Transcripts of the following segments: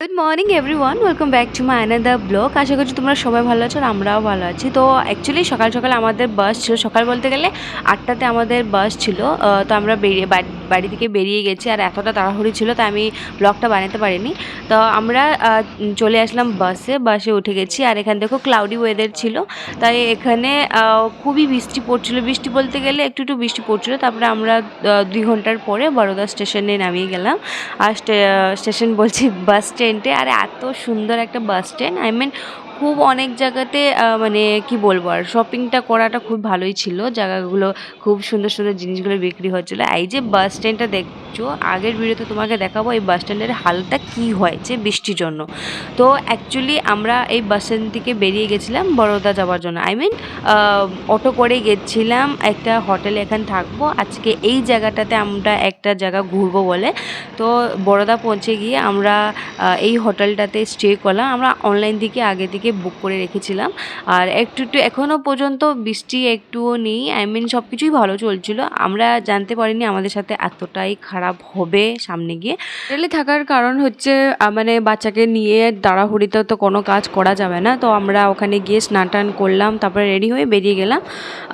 Good morning everyone, welcome back to my another blog. আশা করছি তোমরা সবাই ভালো আছো আর আমরাও ভালো আছি। তো অ্যাকচুয়ালি সকাল সকাল আমাদের বাস ছিল, সকাল বলতে গেলে 8টাতে আমাদের বাস ছিল। তো আমরা বাড়ি থেকে বেরিয়ে গেছি, আর এতটা তাড়াহুড়ি ছিল তাই আমি ব্লগটা বানাতে পারিনি। তো আমরা চলে আসলাম বাসে উঠে গেছি। আর এখানে দেখো ক্লাউডি ওয়েদার ছিল, তাই এখানে খুবই বৃষ্টি পড়ছিল। বৃষ্টি বলতে গেলে একটু একটু বৃষ্টি পড়ছিল। তারপরে আমরা 2 ঘন্টার পরে বরোদা স্টেশনে নামিয়ে গেলাম। আর স্টেশন বলছি, বাস স্ট্যান্ডে। আর এত সুন্দর একটা বাস স্ট্যান্ড, খুব অনেক জায়গাতে মানে কি বলবো, আর শপিংটা করাটা খুব ভালোই ছিল। জায়গাগুলো খুব সুন্দর সুন্দর জিনিসগুলো বিক্রি হচ্ছিলো। এই যে বাস স্ট্যান্ডটা দেখছো, আগের ভিডিওতে তোমাকে দেখাবো এই বাস স্ট্যান্ডের হালটা কী হয়েছে বৃষ্টির জন্য। তো অ্যাকচুয়ালি আমরা এই বাস স্ট্যান্ড থেকে বেরিয়ে গেছিলাম বরোদা যাওয়ার জন্য। অটো করে গেছিলাম একটা হোটেলে, এখানে থাকবো আজকে। এই জায়গাটাতে আমরা একটা জায়গা ঘুরবো বলে, তো বরোদা পৌঁছে গিয়ে আমরা এই হোটেলটাতে স্টে করলাম। আমরা অনলাইন থেকে আগে থেকে বুক করে রেখেছিলাম। আর একটু একটু এখনও পর্যন্ত বৃষ্টি একটুও নেই, সব কিছুই ভালো চলছিল। আমরা জানতে পারিনি আমাদের সাথে এতটাই খারাপ হবে সামনে গিয়ে। হোটেলে থাকার কারণ হচ্ছে মানে বাচ্চাকে নিয়ে তাড়াহুড়িতে তো কোনো কাজ করা যাবে না। তো আমরা ওখানে গিয়ে স্নান টান করলাম, তারপরে রেডি হয়ে বেরিয়ে গেলাম।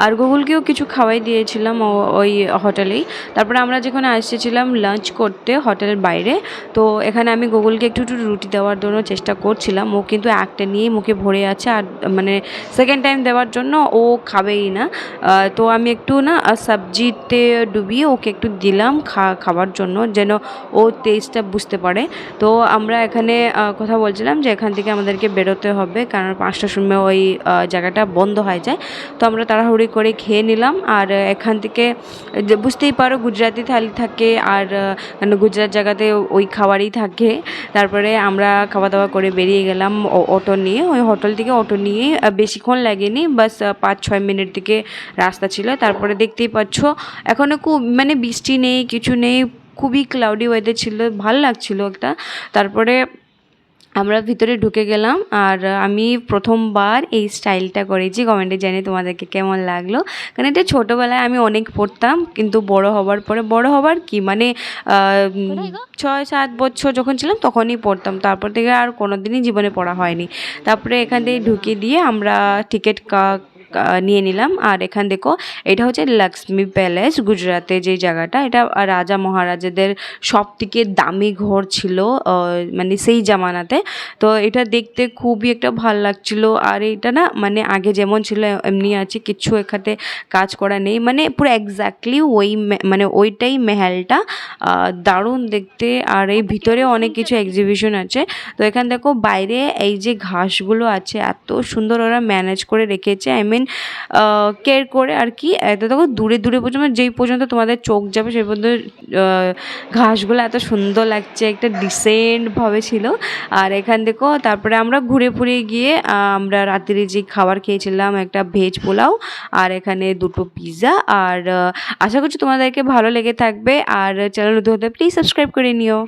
আর গুগলকেও কিছু খাওয়াই দিয়েছিলাম ওই হোটেলেই। তারপরে আমরা যেখানে এসেছিলাম লাঞ্চ করতে হোটেলের বাইরে, তো এখানে আমি গুগলকে একটু একটু রুটি দেওয়ার জন্য চেষ্টা করছিলাম। ও কিন্তু একটা নিয়েই মুখে ভরে আছে, আর মানে সেকেন্ড টাইম দেওয়ার জন্য ও খাবেই না। তো আমি একটু না সবজিতে ডুবিয়ে ওকে একটু দিলাম খাবার জন্য, যেন ও টেস্টটা বুঝতে পারে। তো আমরা এখানে কথা বলছিলাম যে এখান থেকে আমাদেরকে বেরোতে হবে, কারণ 5টার সময় ওই জায়গাটা বন্ধ হয়ে যায়। তো আমরা তাড়াহুড়ি করে খেয়ে নিলাম। আর এখান থেকে বুঝতেই পারো গুজরাটি থালি থাকে, আর মানে গুজরাট জায়গাতে ওই খাবারই থাকে। তারপরে আমরা খাওয়া দাওয়া করে বেরিয়ে গেলাম অটো নিয়ে। ওই হোটেল থেকে অটো নিয়ে বেশিক্ষণ লাগেনি, বাস 5-6 মিনিট থেকে রাস্তা ছিল। তারপরে দেখতেই পাচ্ছ এখনও খুব মানে বৃষ্টি নেই, কিছু নেই, খুবই ক্লাউডি ওয়েদার ছিল, ভালো লাগছিল একটা। তারপরে আমরা ভিতরে ঢুকে গেলাম। আর আমি প্রথমবার এই স্টাইলটা করেছি, কমেন্টে জানি তোমাদেরকে কেমন লাগলো। কারণ এটা ছোটোবেলায় আমি অনেক পড়তাম, কিন্তু বড় হবার কি মানে 6-7 বছর যখন ছিলাম তখনই পড়তাম, তারপর থেকে আর কোনো দিনই জীবনে পড়া হয়নি। তারপরে এখান থেকে ঢুকে দিয়ে আমরা টিকিট নিয়ে নিলাম। আর এখান দেখো, এটা হচ্ছে লক্ষ্মী প্যালেস, গুজরাতে যে জায়গাটা, এটা রাজা মহারাজাদের সব থেকে দামি ঘর ছিল মানে সেই জামানাতে। তো এটা দেখতে খুবই একটা ভাল লাগছিল। আর এটা না মানে আগে যেমন ছিল এমনি আছে, কিছু এখানে কাজ করা নেই, মানে পুরো এক্স্যাক্টলি ওই মানে ওইটাই মেহেলটা, দারুণ দেখতে। আর এই ভিতরে অনেক কিছু এক্সিবিশন আছে। তো এখানে দেখো বাইরে এই যে ঘাসগুলো আছে, এত সুন্দর ওরা ম্যানেজ করে রেখেছে, কেয়ার করে আর কি। এত দেখো দূরে দূরে পর্যন্ত, যেই পর্যন্ত তোমাদের চোখ যাবে সেই পর্যন্ত ঘাসগুলো এত সুন্দর লাগছে, একটা ডিসেন্টভাবে ছিল। আর এখান দেখো, তারপরে আমরা ঘুরে ফুরে গিয়ে আমরা রাত্রে যে খাবার খেয়েছিলাম, একটা ভেজ পোলাও আর এখানে 2টো পিৎজা। আর আশা করছি তোমাদেরকে ভালো লেগে থাকবে। আর চ্যানেল নতুন হতে প্লিজ সাবস্ক্রাইব করে নিও।